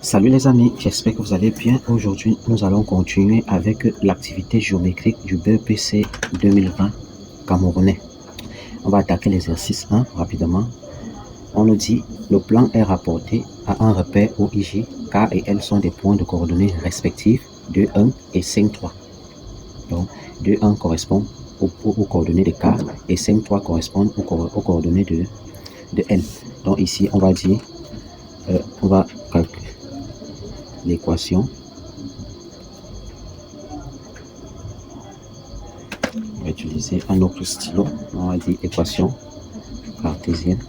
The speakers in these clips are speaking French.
Salut les amis, j'espère que vous allez bien. Aujourd'hui, nous allons continuer avec l'activité géométrique du BEPC 2020 camerounais. On va attaquer l'exercice 1 rapidement. On nous dit, le plan est rapporté à un repère OIJ. K et L sont des points de coordonnées respectifs de 1 et 5,3. Donc, 2,1 correspond aux coordonnées de K et 5,3 correspondent aux coordonnées de L. Donc ici, on va dire, on va calculer l'équation. On va utiliser un autre stylo. On va dire équation cartésienne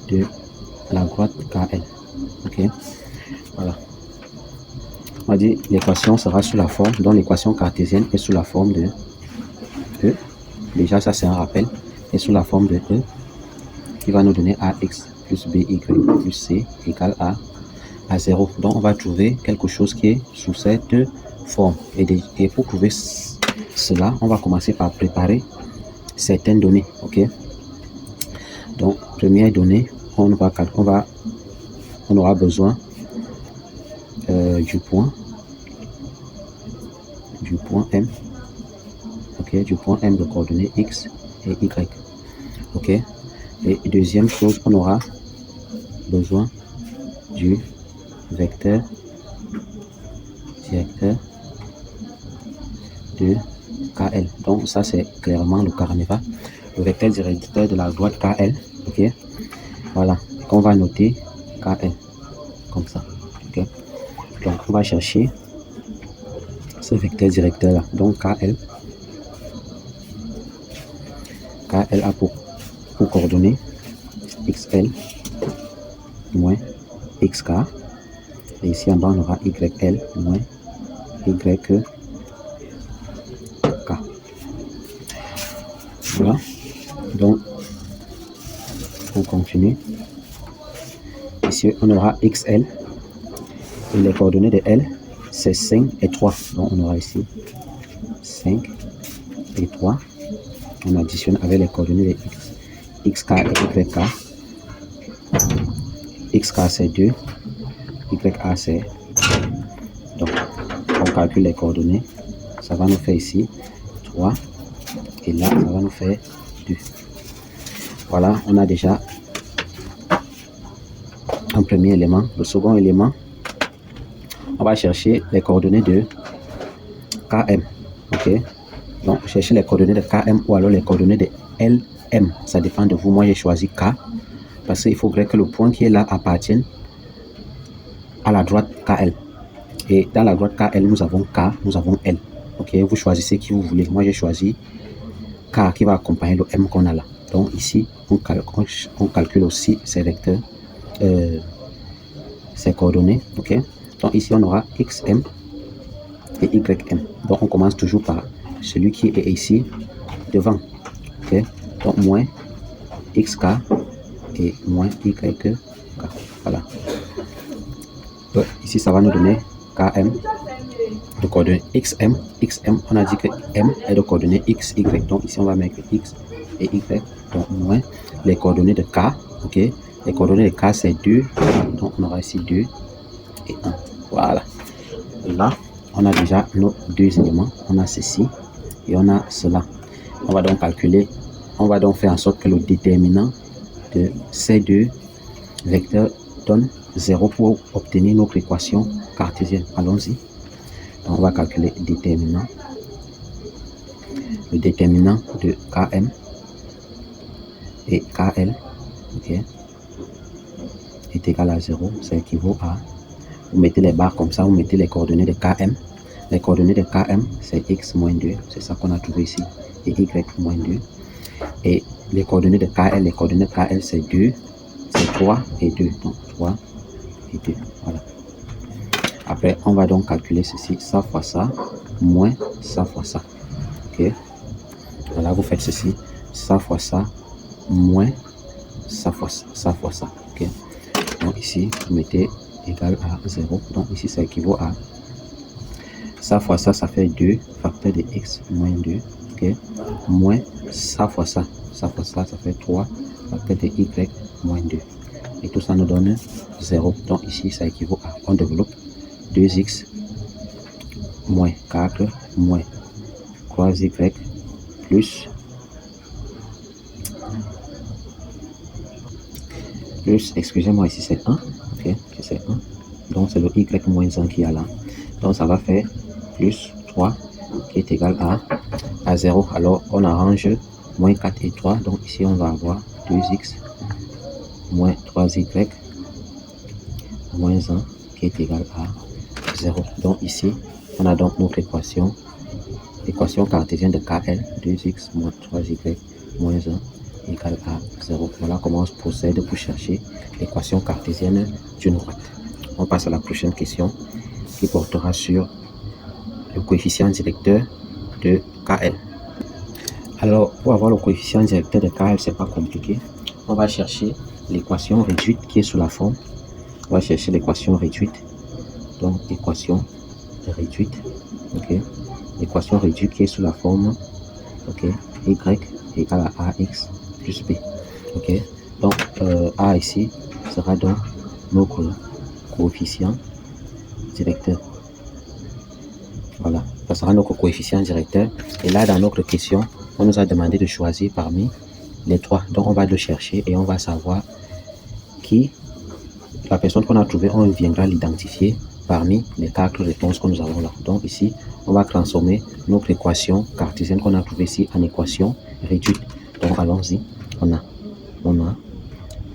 de la droite KL. Ok, voilà. On va dire l'équation sera sous la forme, donc l'équation cartésienne est sous la forme de E. Déjà, ça c'est un rappel. Et sous la forme de E qui va nous donner AX plus BY plus C égale à 0. Donc, on va trouver quelque chose qui est sous cette forme. Et pour trouver cela, on va commencer par préparer certaines données. Ok. Donc, première donnée, on aura besoin du point M. Ok, du point M de coordonnées X et Y. Ok. Et deuxième chose, on aura besoin du vecteur directeur de KL. Donc ça c'est clairement le carnéval, le vecteur directeur de la droite KL. Ok, voilà, qu'on va noter KL comme ça. Ok, donc on va chercher ce vecteur directeur là. Donc KL a pour coordonnées XL moins XK. Et ici en bas, on aura YL moins YK. Voilà. Donc, on continue. Ici, on aura XL. Et les coordonnées de L, c'est 5 et 3. Donc, on aura ici 5 et 3. On additionne avec les coordonnées de X, XK et YK. XK, c'est 2. YA, c'est... Donc, on calcule les coordonnées. Ça va nous faire ici 3. Et là, ça va nous faire 2. Voilà, on a déjà un premier élément. Le second élément, on va chercher les coordonnées de KM. Ok, donc chercher les coordonnées de KM ou alors les coordonnées de LM. Ça dépend de vous. Moi, j'ai choisi K parce qu'il faudrait que le point qui est là appartienne à la droite KL. Et dans la droite KL, nous avons K, nous avons L. Ok, vous choisissez qui vous voulez. Moi, j'ai choisi K qui va accompagner le M qu'on a là. Donc ici, on calcule aussi ces vecteurs, ces coordonnées. Ok, donc ici, on aura XM et YM. Donc on commence toujours par celui qui est ici devant. Ok, donc moins XK et moins YK. Voilà. Donc, ici, ça va nous donner KM de coordonnées XM. XM, on a dit que M est de coordonnées X, Y. Donc ici, on va mettre X et Y. Donc moins les coordonnées de K. Ok, les coordonnées de K, c'est 2. Donc on aura ici 2 et 1. Voilà. Là, on a déjà nos deux éléments. On a ceci et on a cela. On va donc calculer, on va donc faire en sorte que le déterminant de ces deux vecteurs donne 0 pour obtenir notre équation cartésienne. Allons-y. On va calculer le déterminant de KM et KL, ok, est égal à 0. Ça équivaut à, vous mettez les barres comme ça, vous mettez les coordonnées de KM. Les coordonnées de KM, c'est X moins 2, c'est ça qu'on a trouvé ici, et Y moins 2. Et les coordonnées de KL, c'est 2, c'est 3 et 2, donc 3 et 2, voilà. Après, on va donc calculer ceci, ça fois ça, moins ça fois ça, ok. Voilà, vous faites ceci, ça fois ça, moins ça fois ça, ça fois ça, ok. Donc ici, vous mettez égal à 0, donc ici, ça équivaut à ça fois ça, ça fait 2, facteur de X moins 2, ok, moins ça fois ça, ça fait 3, facteur de Y moins 2. et tout ça nous donne 0. Donc ici, ça équivaut à, on développe 2x moins 4 moins 3y plus, excusez-moi, ici c'est 1, ok, c'est 1, donc c'est le y moins 1 qui est là, donc ça va faire plus 3 qui est égal à 0, alors on arrange moins 4 et 3, donc ici on va avoir 2x moins 3y moins 1 qui est égal à 0, donc ici on a donc notre équation cartésienne de KL, 2x moins 3y moins 1 égale à 0. Voilà comment on procède pour chercher l'équation cartésienne d'une droite. On passe à la prochaine question qui portera sur le coefficient directeur de KL. Alors, pour avoir le coefficient directeur de KL, c'est pas compliqué. On va chercher l'équation réduite qui est sous la forme. On va chercher l'équation réduite. Donc, équation réduite. Ok. L'équation réduite qui est sous la forme. Ok. Y égale à AX plus B. Ok. Donc, A ici sera donc notre coefficient directeur. Voilà, ça sera notre coefficient directeur. Et là, dans notre question, on nous a demandé de choisir parmi les trois. Donc, on va le chercher et on va savoir qui, la personne qu'on a trouvée, on viendra l'identifier parmi les 4 réponses que nous avons là. Donc, ici, on va transformer notre équation cartésienne qu'on a trouvée ici en équation réduite. Donc, allons-y. On a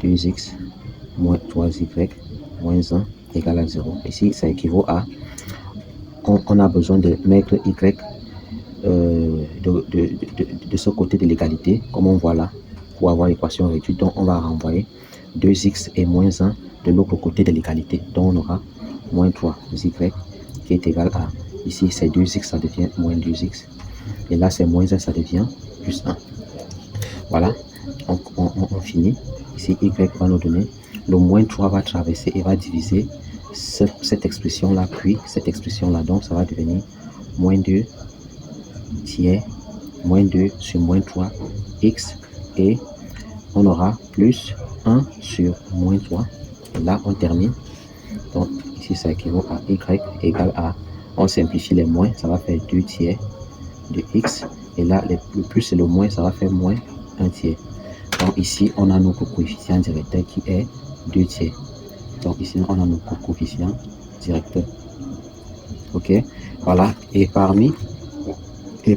2x moins 3y moins 1 égale à 0. Ici, ça équivaut à, on a besoin de mettre y de ce côté de l'égalité, comme on voit là, pour avoir l'équation réduite. Donc, on va renvoyer 2x et moins 1 de l'autre côté de l'égalité. Donc, on aura moins 3y qui est égal à, ici, c'est 2x, ça devient moins 2x. Et là, c'est moins 1, ça devient plus 1. Voilà, on finit. Ici, y va nous donner, le moins 3 va traverser et va diviser cette expression-là, puis cette expression-là. Donc, ça va devenir moins 2 tiers, moins 2 sur moins 3, x, et on aura plus 1 sur moins 3. Et là, on termine. Donc, ici, ça équivaut à y égale à, on simplifie les moins, ça va faire 2 tiers de x. Et là, le plus et le moins, ça va faire moins 1 tiers. Donc, ici, on a notre coefficient directeur qui est 2 tiers. Donc, ici, on a notre coefficient directeur. Ok, voilà. Et parmi les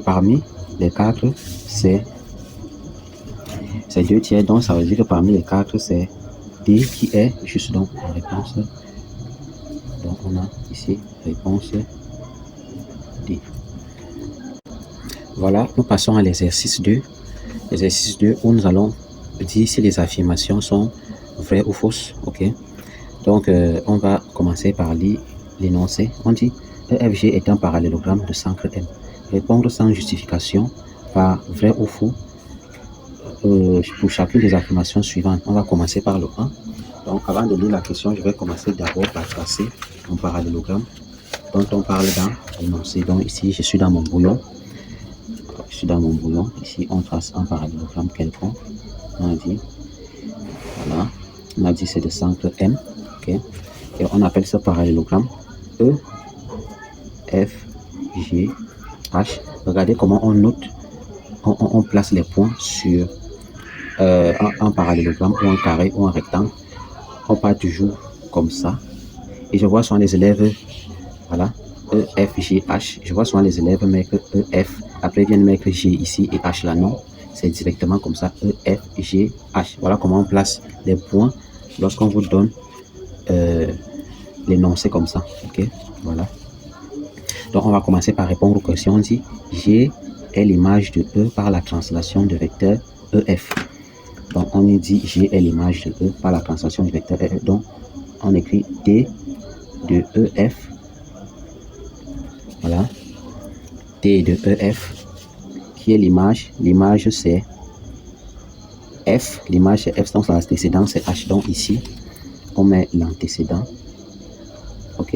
4, c'est 2 tiers. Donc, ça veut dire que parmi les 4, c'est D qui est juste donc la réponse. Donc, on a ici réponse D. Voilà, nous passons à l'exercice 2. L'exercice 2 où nous allons dire si les affirmations sont vraies ou fausses. Ok, donc on va commencer par lire l'énoncé. On dit EFG est un parallélogramme de centre M. Répondre sans justification par vrai ou faux pour chacune des affirmations suivantes. On va commencer par le 1. Donc avant de lire la question, je vais commencer d'abord par tracer un parallélogramme dont on parle dans l'énoncé. Donc ici, je suis dans mon brouillon. Ici, on trace un parallélogramme quelconque. On a dit, voilà, on a dit c'est de centre M. Ok, et on appelle ce parallélogramme E, F, G, H. Regardez comment on note, on place les points sur un parallélogramme ou un carré ou un rectangle. On part toujours comme ça. Et je vois souvent les élèves, voilà, E, F, G, H. Je vois souvent les élèves mettre E, F. Après, ils viennent mettre G ici et H là. Non, c'est directement comme ça. E, F, G, H. Voilà comment on place les points lorsqu'on vous donne l'énoncé comme ça. Ok, voilà. Donc, on va commencer par répondre aux questions. On dit G est l'image de E par la translation de vecteur EF. Donc, on dit G est l'image de E par la translation du vecteur EF. Donc, on écrit D de EF. Voilà. D de EF, qui est l'image. L'image, c'est F. L'image, c'est F. Donc, l'antécédent, c'est H. Donc, ici, on met l'antécédent. OK.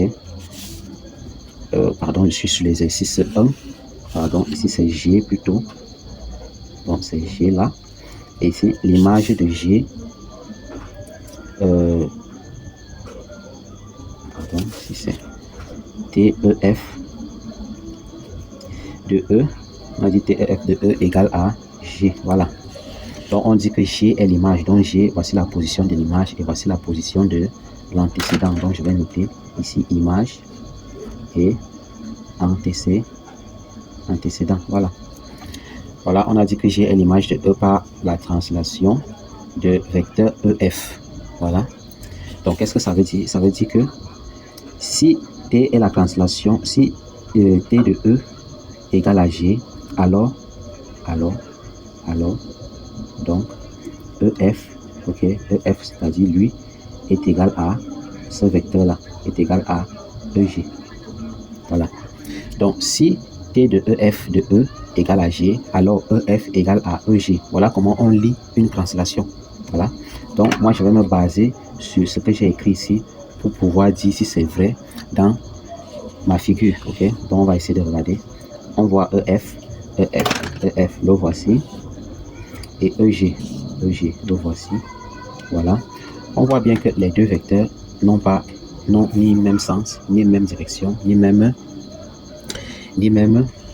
Pardon, je suis sur l'exercice 1. Pardon, ici, c'est G plutôt. Donc, c'est G là. Et ici, l'image de G, pardon, si c'est TEF de E, on a dit TEF de E égale à G, voilà. Donc on dit que G est l'image, donc G, voici la position de l'image et voici la position de l'antécédent. Donc je vais noter ici image et antécédent, voilà. Voilà, on a dit que G est l'image de E par la translation de vecteur EF, voilà. Donc qu'est-ce que ça veut dire? Ça veut dire que si T est la translation, si T de E égale à G, alors, donc, EF, ok, EF, c'est-à-dire lui, est égal à ce vecteur-là, est égal à EG. Voilà. Donc, si T de EF de E égale à G, alors EF égale à EG. Voilà comment on lit une translation. Voilà. Donc, moi, je vais me baser sur ce que j'ai écrit ici pour pouvoir dire si c'est vrai dans ma figure. Ok. Donc, on va essayer de regarder. On voit EF, le voici. Et EG, le voici. Voilà. On voit bien que les deux vecteurs n'ont ni même sens, ni même direction, ni même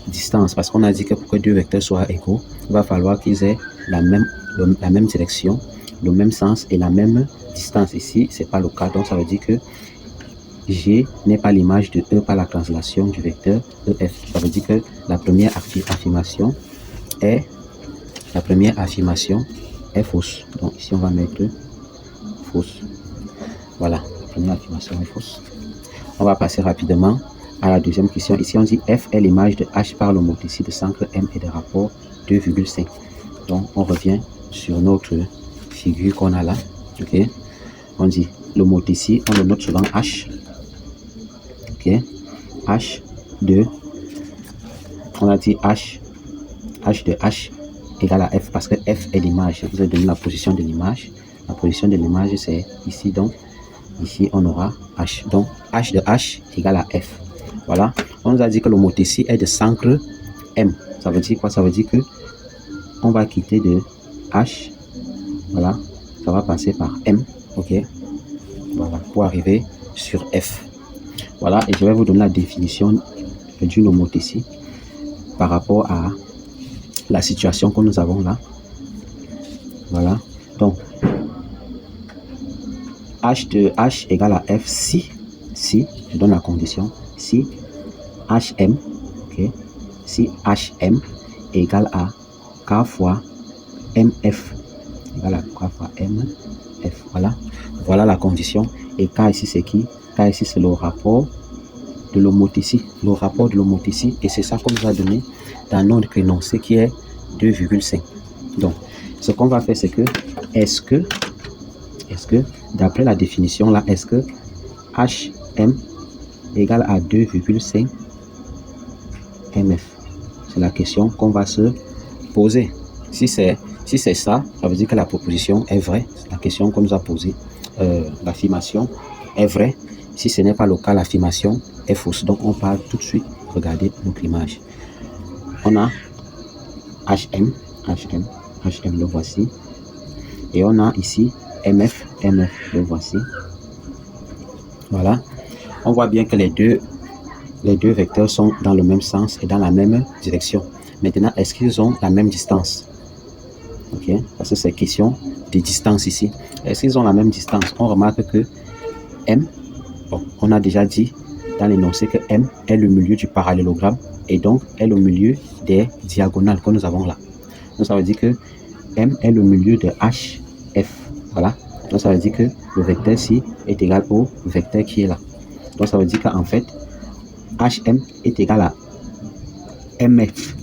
distance. Parce qu'on a dit que pour que deux vecteurs soient égaux, il va falloir qu'ils aient la même direction, le même sens et la même distance. Ici, ce n'est pas le cas. Donc, ça veut dire que G n'est pas l'image de E par la translation du vecteur EF. Ça veut dire que la première affirmation est fausse. Donc ici on va mettre fausse. Voilà, la première affirmation est fausse. On va passer rapidement à la deuxième question. Ici on dit F est l'image de H par l'homothétie de centre M et de rapport 2,5. Donc on revient sur notre figure qu'on a là. Ok. On dit l'homothétie, on le note souvent H. Ok. H de, on a dit H de H égale à F parce que F est l'image. Vous avez donné la position de l'image. La position de l'image, c'est ici. Donc, ici, on aura H. Donc, H de H égale à F. Voilà. On nous a dit que l'homothétie est de centre M. Ça veut dire quoi? Ça veut dire que on va quitter de H. Voilà. Ça va passer par M. OK. Voilà. Pour arriver sur F. Voilà. Et je vais vous donner la définition d'une homothétie par rapport à la situation que nous avons là. Voilà. Donc, H de H égale à F si, je donne la condition, si HM, ok, si HM égale à K fois MF, égale à K fois MF, voilà. Voilà la condition. Et K ici, c'est qui? K ici, c'est le rapport de l'homothétie. Le rapport de l'homothétie, et c'est ça qu'on nous a donné dans notre énoncé qui est 2,5. Donc, ce qu'on va faire, c'est que, est-ce que, d'après la définition là, est-ce que HM égale à 2,5 MF? C'est la question qu'on va se poser. Si c'est ça, ça veut dire que la proposition est vraie. C'est la question qu'on nous a posée. L'affirmation est vraie. Si ce n'est pas le cas, l'affirmation est fausse. Donc, on part tout de suite regarder notre image. On a HM, le voici. Et on a ici MF, le voici. Voilà. On voit bien que les deux vecteurs sont dans le même sens et dans la même direction. Maintenant, est-ce qu'ils ont la même distance? Ok, parce que c'est question de distance ici. Est-ce qu'ils ont la même distance? On remarque que M, bon, on a déjà dit dans l'énoncé que M est le milieu du parallélogramme et donc est le milieu des diagonales que nous avons là. Donc ça veut dire que M est le milieu de HF. Voilà. Donc ça veut dire que le vecteur ci est égal au vecteur qui est là. Donc ça veut dire qu'en fait, HM est égal à MF.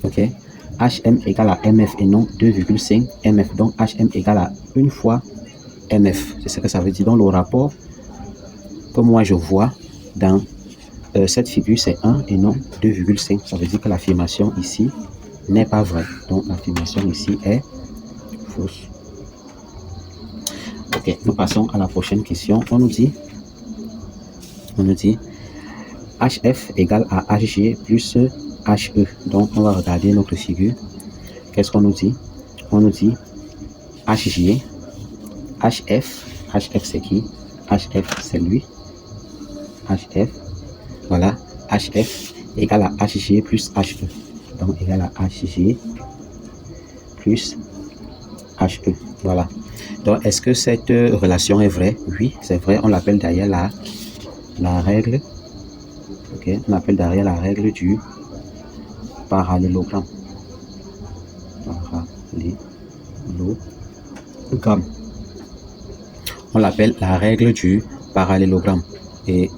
Ok. HM égale à MF et non 2,5 MF. Donc HM égale à 1 fois MF. C'est ce que ça veut dire. Donc le rapport que moi je vois dans cette figure, c'est 1 et non 2,5. Ça veut dire que l'affirmation ici n'est pas vraie. Donc l'affirmation ici est fausse. Ok, nous passons à la prochaine question. On nous dit HF égale à HG plus HE. Donc on va regarder notre figure. Qu'est-ce qu'on nous dit? On nous dit HG, HF HF c'est qui? HF c'est lui. HF, voilà, HF égale à HG plus HE. Donc égal à HG plus HE. Voilà. Donc est-ce que cette relation est vraie? Oui, c'est vrai. On l'appelle derrière la règle. Ok, on appelle derrière la règle du parallélogramme. Parallélogramme. On l'appelle la règle du parallélogramme. Et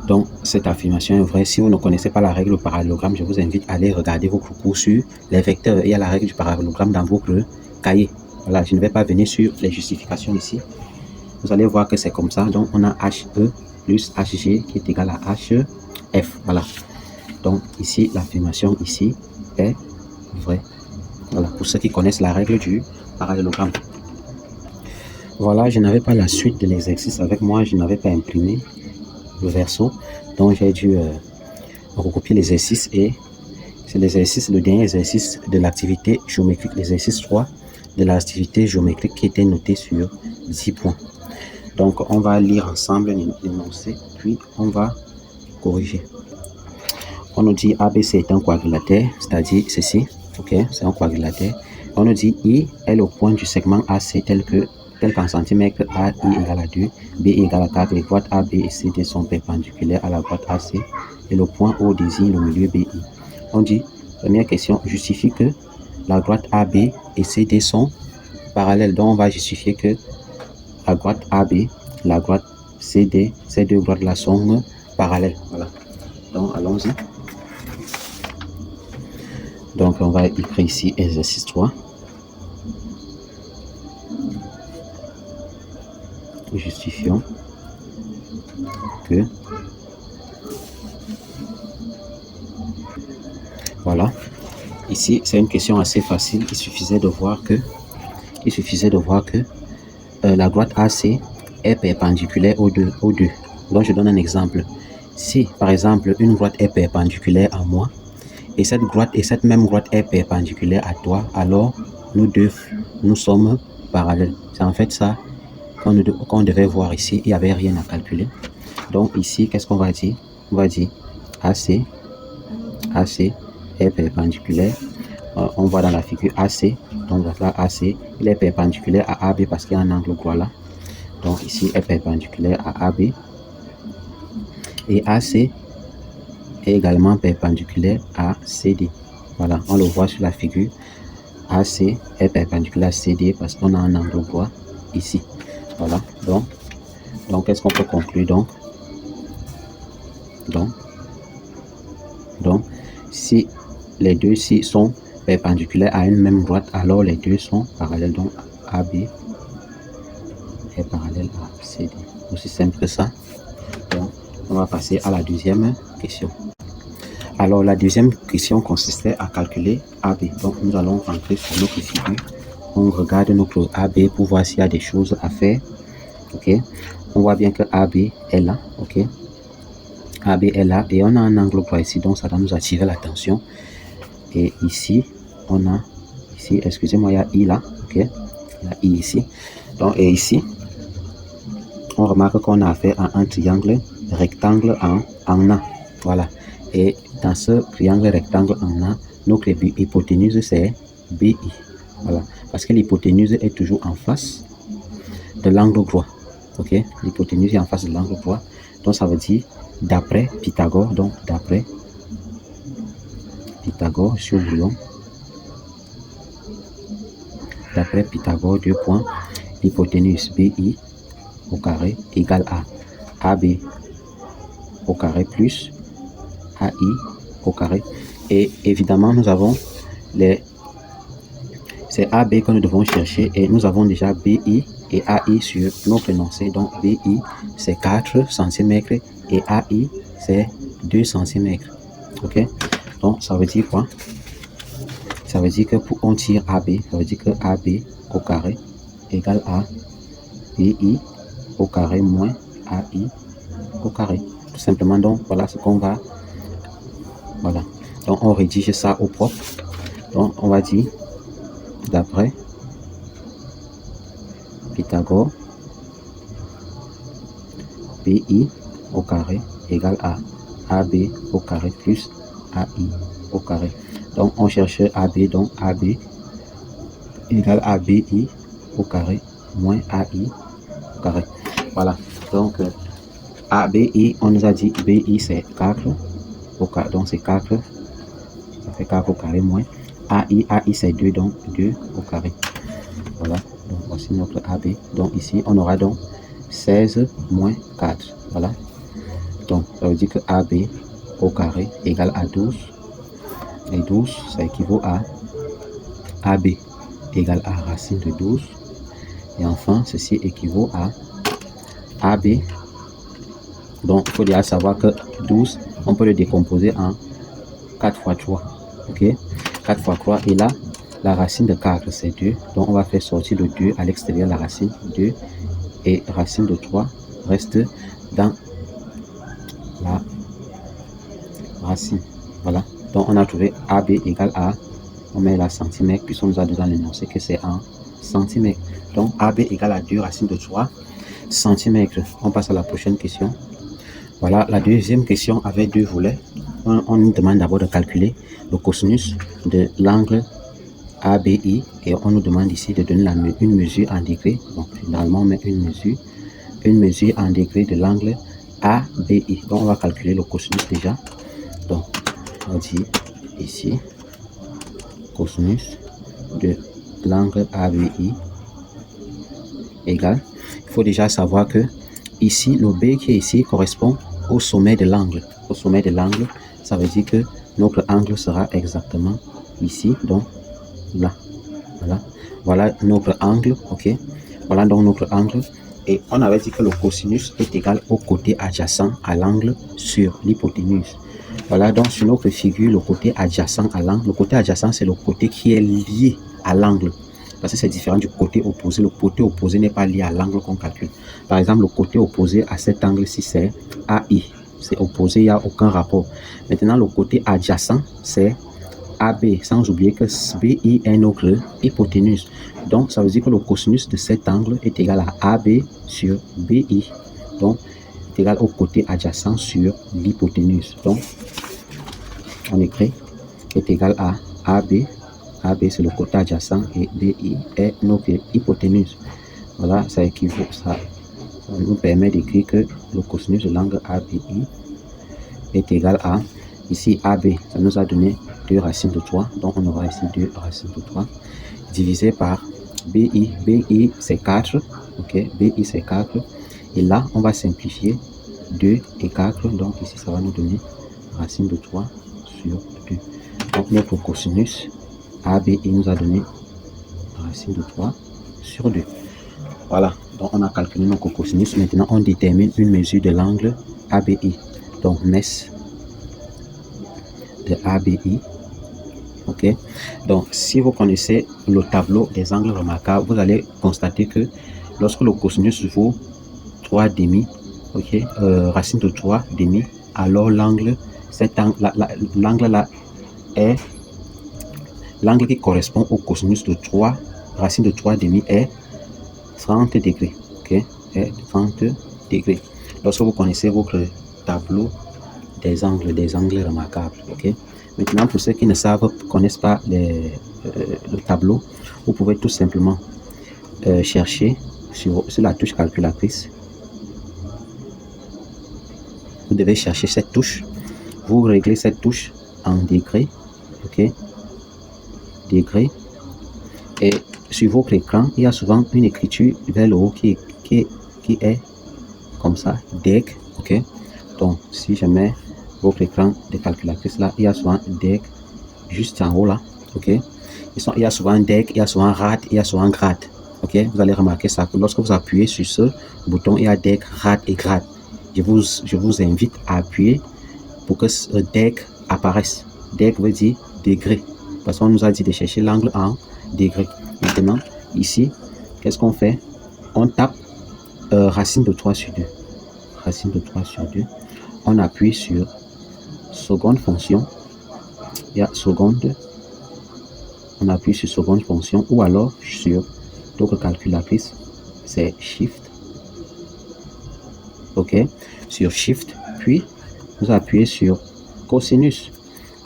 donc, cette affirmation est vraie. Si vous ne connaissez pas la règle du parallélogramme, je vous invite à aller regarder vos cours sur les vecteurs. Il y a la règle du parallélogramme dans votre cahier. Voilà, je ne vais pas venir sur les justifications ici. Vous allez voir que c'est comme ça. Donc, on a HE plus HG qui est égal à HF. Voilà. Donc, ici, l'affirmation ici est vraie. Voilà, pour ceux qui connaissent la règle du parallélogramme. Voilà, je n'avais pas la suite de l'exercice avec moi. Je n'avais pas imprimé le verso. Donc, j'ai dû recopier l'exercice et c'est l'exercice, le dernier exercice de l'activité géométrique, l'exercice 3 de l'activité géométrique qui était noté sur 10 points. Donc, on va lire ensemble l'énoncé, puis on va corriger. On nous dit ABC est un quadrilatère, c'est-à-dire ceci, ok, c'est un quadrilatère. On nous dit I est le point du segment AC tel qu'en centimètres AI égale à 2, B égale à 4, les droites AB et CD sont perpendiculaires à la droite AC et le point O désigne le milieu BI. On dit, première question, justifie que la droite AB et CD sont parallèles. Donc on va justifier que la droite AB, la droite CD, ces deux droites-là sont parallèles. Voilà. Donc allons-y. Donc on va écrire ici exercice 3. Justifions que voilà, ici c'est une question assez facile. Il suffisait de voir que la droite AC est perpendiculaire aux deux. Donc je donne un exemple. Si par exemple une droite est perpendiculaire à moi et cette même droite est perpendiculaire à toi, alors nous deux nous sommes parallèles. C'est en fait ça qu'on devait voir ici. Il n'y avait rien à calculer. Donc ici, qu'est-ce qu'on va dire? On va dire AC est perpendiculaire. On voit dans la figure AC. Donc voilà, AC, il est perpendiculaire à AB parce qu'il y a un angle droit là. Donc ici, est perpendiculaire à AB. Et AC est également perpendiculaire à CD. Voilà, on le voit sur la figure. AC est perpendiculaire à CD parce qu'on a un angle droit ici. Voilà, donc qu'est-ce qu'on peut conclure donc, si les deux ci sont perpendiculaires à une même droite, alors les deux sont parallèles. Donc AB est parallèle à CD. Aussi simple que ça. Donc on va passer à la deuxième question. Alors la deuxième question consistait à calculer AB. Donc nous allons rentrer sur notre figure. On regarde notre AB pour voir s'il y a des choses à faire. Ok, on voit bien que AB est là. Ok, AB est là et on a un angle droit ici, donc ça va nous attirer l'attention. Et ici, on a ici, excusez-moi, il y a I là. Ok, il y a I ici. Donc et ici, on remarque qu'on a affaire à un triangle rectangle en A. Voilà. Et dans ce triangle rectangle en A, notre hypoténuse c'est BI. Voilà. Parce que l'hypoténuse est toujours en face de l'angle droit. Ok, l'hypoténuse est en face de l'angle droit. Donc ça veut dire d'après Pythagore, donc d'après Pythagore sur brouillon. D'après Pythagore, 2 points, l'hypoténuse BI au carré égale à AB au carré plus AI au carré. Et évidemment, nous avons c'est AB que nous devons chercher et nous avons déjà BI et AI sur notre énoncé. Donc BI c'est 4 cm et AI c'est 2 cm. Ok, donc ça veut dire quoi? Ça veut dire que pour on tire AB, ça veut dire que AB au carré égale à BI au carré moins AI au carré. Tout simplement, donc voilà ce qu'on va. Voilà, donc on rédige ça au propre. Donc on va dire d'après Pythagore, BI au carré égale à AB au carré plus AI au carré. Donc on cherche AB, donc AB égale à BI au carré moins AI au carré. Voilà, donc ABI, on nous a dit BI c'est 4 au carré, donc c'est 4, ça fait 4 au carré moins AI c'est 2, donc 2 au carré. Voilà, donc voici notre AB. Donc ici on aura donc 16 moins 4. Voilà, donc ça veut dire que AB au carré égale à 12. Et 12, ça équivaut à AB égale à racine de 12. Et enfin, ceci équivaut à AB. Donc, il faut déjà savoir que 12, on peut le décomposer en 4 fois 3. OK? 4 fois 3. Et là, la racine de 4, c'est 2. Donc, on va faire sortir le 2 à l'extérieur de la racine 2. Et racine de 3 reste dans la racine. Voilà. Donc, on a trouvé AB égale à, on met la centimètre, puisqu'on nous a déjà énoncé que c'est en centimètres. Donc, AB égale à 2 racines de 3 centimètres. On passe à la prochaine question. Voilà, la deuxième question avait 2 volets. On nous demande d'abord de calculer le cosinus de l'angle ABI et on nous demande ici de donner une mesure en degrés. Donc, finalement, on met une mesure en degrés de l'angle ABI. Donc, on va calculer le cosinus déjà. Donc, on dit ici cosinus de l'angle ABI égale. Il faut déjà savoir que ici, le B qui est ici correspond au sommet de l'angle. Au sommet de l'angle, ça veut dire que notre angle sera exactement ici, donc là. Voilà, voilà notre angle, ok. Voilà donc notre angle. Et on avait dit que le cosinus est égal au côté adjacent à l'angle sur l'hypoténuse. Voilà donc sur notre figure, le côté adjacent à l'angle. Le côté adjacent, c'est le côté qui est lié à l'angle. Parce que c'est différent du côté opposé. Le côté opposé n'est pas lié à l'angle qu'on calcule. Par exemple, le côté opposé à cet angle-ci, c'est AI. C'est opposé, il n'y a aucun rapport. Maintenant, le côté adjacent, c'est AB, sans oublier que BI est notre hypoténuse. Donc, ça veut dire que le cosinus de cet angle est égal à AB sur BI. Donc, est égal au côté adjacent sur l'hypoténuse. Donc, on écrit est égal à AB. AB, c'est le côté adjacent et BI est notre hypoténuse. Voilà, ça équivaut, ça nous permet d'écrire que le cosinus de l'angle ABI est égal à, ici AB, ça nous a donné 2 racines de 3, donc on aura ici 2 racines de 3, divisé par BI. BI c'est 4, ok, BI c'est 4, et là on va simplifier 2 et 4, donc ici ça va nous donner racine de 3 sur 2. Donc notre cosinus ABI nous a donné racine de 3 sur 2. Voilà, donc on a calculé notre cosinus. Maintenant on détermine une mesure de l'angle ABI. Donc MES de ABI. Ok, donc si vous connaissez le tableau des angles remarquables, vous allez constater que lorsque le cosinus vaut 3 demi, ok, racine de 3 demi, alors l'angle, l'angle là est l'angle qui correspond au cosinus de 3 racine de 3 demi est 30 degrés, ok, est 30 degrés. Lorsque vous connaissez votre tableau des angles remarquables, ok. Maintenant, pour ceux qui ne savent, connaissent pas le tableau, vous pouvez tout simplement chercher sur la touche calculatrice. Vous devez chercher cette touche. Vous réglez cette touche en degrés, ok, degrés. Et sur votre écran, il y a souvent une écriture vers le haut qui est comme ça, deg, ok. Donc, si je mets votre écran de calculatrice là, il y a souvent deg juste en haut là, ok. Il y a souvent deg, il y a souvent rad, il y a souvent grad, ok. Vous allez remarquer ça que lorsque vous appuyez sur ce bouton, il y a deg, rad et grad. Je vous invite à appuyer pour que ce deg apparaisse. Deg veut dire degré, parce qu'on nous a dit de chercher l'angle en degré. Maintenant, ici, qu'est-ce qu'on fait? On tape racine de 3 sur 2. Racine de 3 sur 2. On appuie sur seconde fonction. Il y a seconde. On appuie sur seconde fonction ou alors sur d'autres calculatrices. c'est Shift. OK. Sur Shift, puis vous appuyez sur cosinus.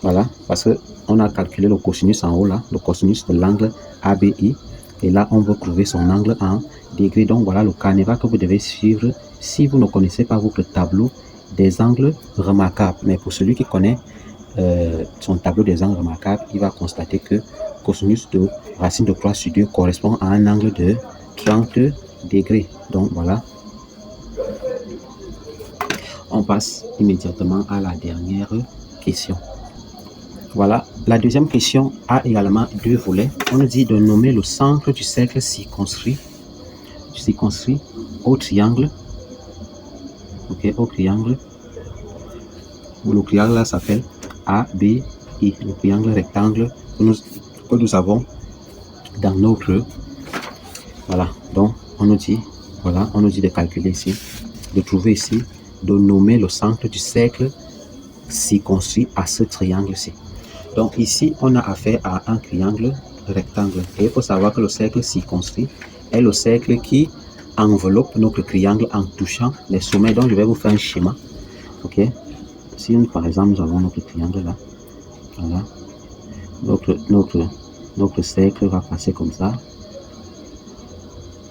Voilà, parce que on a calculé le cosinus en haut là, le cosinus de l'angle ABI. Et là, on veut trouver son angle en degrés. Donc voilà le canevas que vous devez suivre si vous ne connaissez pas votre tableau des angles remarquables. Mais pour celui qui connaît son tableau des angles remarquables, il va constater que cosinus de racine de 3 sur 2 correspond à un angle de 30 degrés. Donc voilà. On passe immédiatement à la dernière question. Voilà, la deuxième question a également deux volets. On nous dit de nommer le centre du cercle circonscrit au triangle. OK, au triangle. Le triangle là s'appelle ABI, le triangle rectangle que nous avons dans notre. Voilà, donc on nous dit de calculer ici, de trouver ici, de nommer le centre du cercle circonscrit à ce triangle-ci. Donc ici, on a affaire à un triangle rectangle. Et il faut savoir que le cercle circonscrit est le cercle qui enveloppe notre triangle en touchant les sommets. Donc je vais vous faire un schéma. OK. Si par exemple nous avons notre triangle là, voilà, notre cercle va passer comme ça.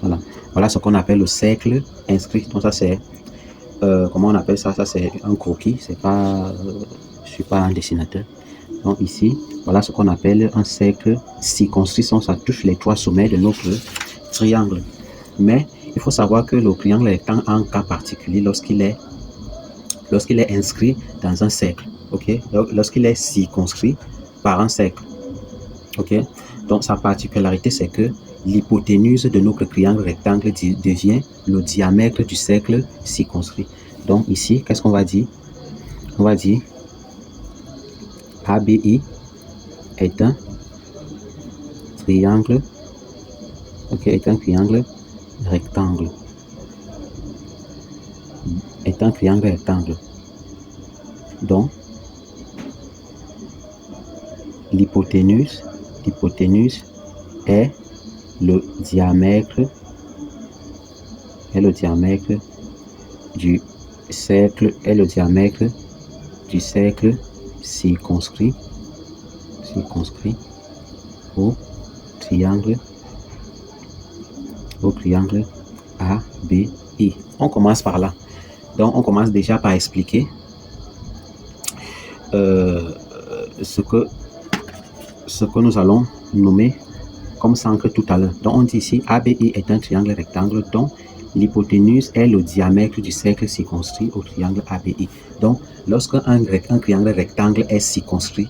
Voilà, voilà ce qu'on appelle le cercle inscrit. Donc ça c'est comment on appelle ça? Ça c'est un croquis. C'est pas, je suis pas un dessinateur. Donc ici, voilà ce qu'on appelle un cercle circonscrit. Ça touche les trois sommets de notre triangle. Mais il faut savoir que le triangle est un cas particulier lorsqu'il est inscrit dans un cercle. OK? Lorsqu'il est circonscrit par un cercle. OK? Donc sa particularité, c'est que l'hypoténuse de notre triangle rectangle devient le diamètre du cercle circonscrit. Donc ici, qu'est-ce qu'on va dire? On va dire ABI est un triangle, OK, est un triangle rectangle. Est un triangle rectangle. Donc, l'hypoténuse est le diamètre du cercle, circonscrit au triangle ABI. On commence par là. Donc on commence déjà par expliquer ce que nous allons nommer comme centre tout à l'heure. Donc on dit ici ABI est un triangle rectangle dont l'hypoténuse est le diamètre du cercle circonscrit au triangle ABI. Donc lorsqu'un triangle rectangle est circonscrit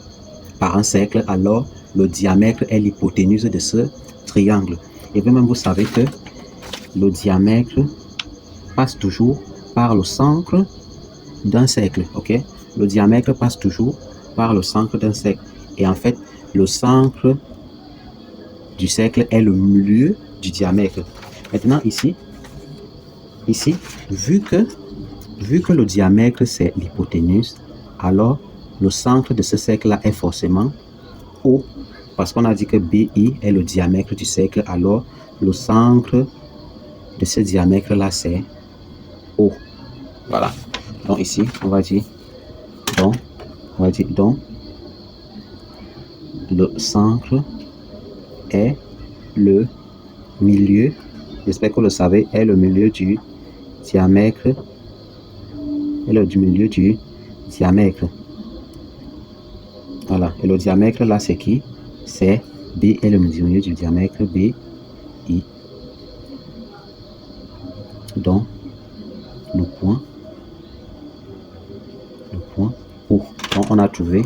par un cercle, alors le diamètre est l'hypoténuse de ce triangle. Et même vous savez que le diamètre passe toujours par le centre d'un cercle. OK? Le diamètre passe toujours par le centre d'un cercle. Et en fait, le centre du cercle est le milieu du diamètre. Maintenant, ici, vu que le diamètre, c'est l'hypoténuse, alors le centre de ce cercle-là est forcément O. Parce qu'on a dit que BI est le diamètre du cercle, alors le centre de ce diamètre-là, c'est O. Voilà. Donc ici, on va dire donc le centre est le milieu, j'espère que vous le savez, est le milieu du diamètre, Voilà. Et le diamètre là, c'est qui? C'est B est le milieu du diamètre BI. Donc, le point O. Donc, on a trouvé.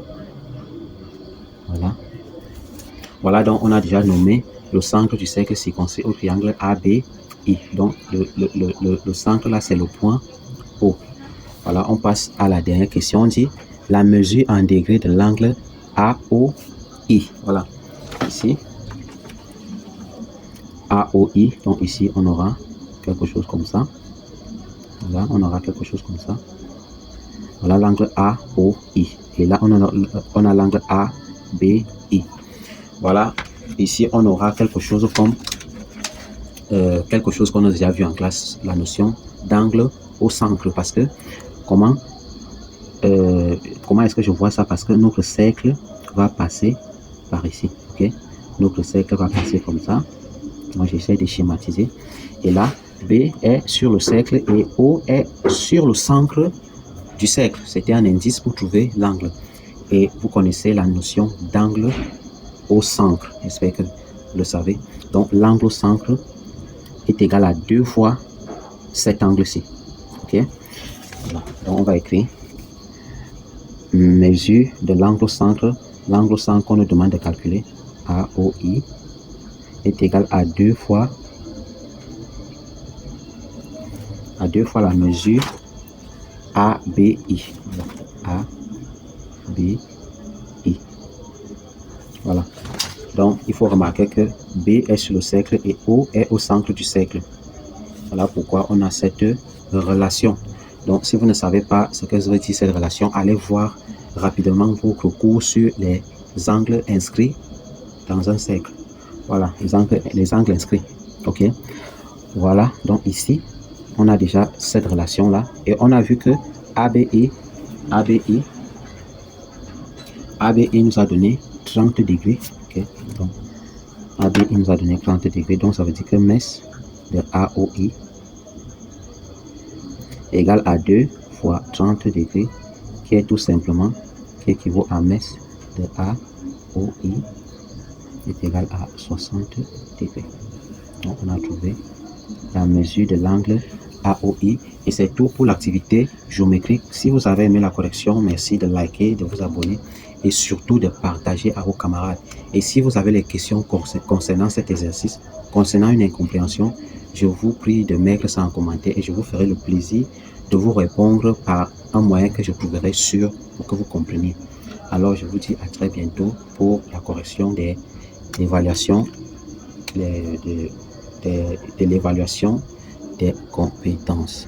Voilà. Voilà, donc on a déjà nommé le centre du cercle circonscrit au triangle ABI. Donc, le centre là, c'est le point O. Voilà, on passe à la dernière question. On dit la mesure en degrés de l'angle AOI. Voilà, ici, AOI. Donc ici, on aura quelque chose comme ça. Voilà, on aura quelque chose comme ça. Voilà l'angle AOI. Et là, on a l'angle ABI. Voilà, ici, on aura quelque chose comme quelque chose qu'on a déjà vu en classe, la notion d'angle au centre. Parce que comment est-ce que je vois ça? Parce que notre cercle va passer par ici. Ok, notre cercle va passer comme ça. Moi, j'essaie de schématiser. Et là, B est sur le cercle et O est sur le centre du cercle. C'était un indice pour trouver l'angle. Et vous connaissez la notion d'angle au centre. J'espère que vous le savez. Donc, l'angle au centre est égal à 2 fois cet angle-ci. Ok? Voilà. Donc, on va écrire mesure de l'angle au centre. L'angle au centre qu'on nous demande de calculer, AOI, est égal à 2 fois la mesure ABI. ABI. Voilà. Donc, il faut remarquer que B est sur le cercle et O est au centre du cercle. Voilà pourquoi on a cette relation. Donc, si vous ne savez pas ce que veut dire cette relation, allez voir rapidement votre cours sur les angles inscrits dans un cercle. Voilà, les angles inscrits. OK. Voilà, donc ici, on a déjà cette relation-là. Et on a vu que ABI nous a donné 30 degrés. OK. Donc, ABI nous a donné 30 degrés. Donc, ça veut dire que MES de AOI égale à 2 fois 30 degrés, qui est tout simplement, qui équivaut à MES de AOI est égal à 60 degrés. Donc, on a trouvé la mesure de l'angle AOI. Et c'est tout pour l'activité géométrique. Si vous avez aimé la correction, merci de liker, de vous abonner et surtout de partager à vos camarades. Et si vous avez des questions concernant cet exercice, concernant une incompréhension, je vous prie de mettre ça en commentaire et je vous ferai le plaisir de vous répondre par un moyen que je trouverai sûr pour que vous compreniez. Alors, je vous dis à très bientôt pour la correction des évaluations, de l'évaluation des compétences.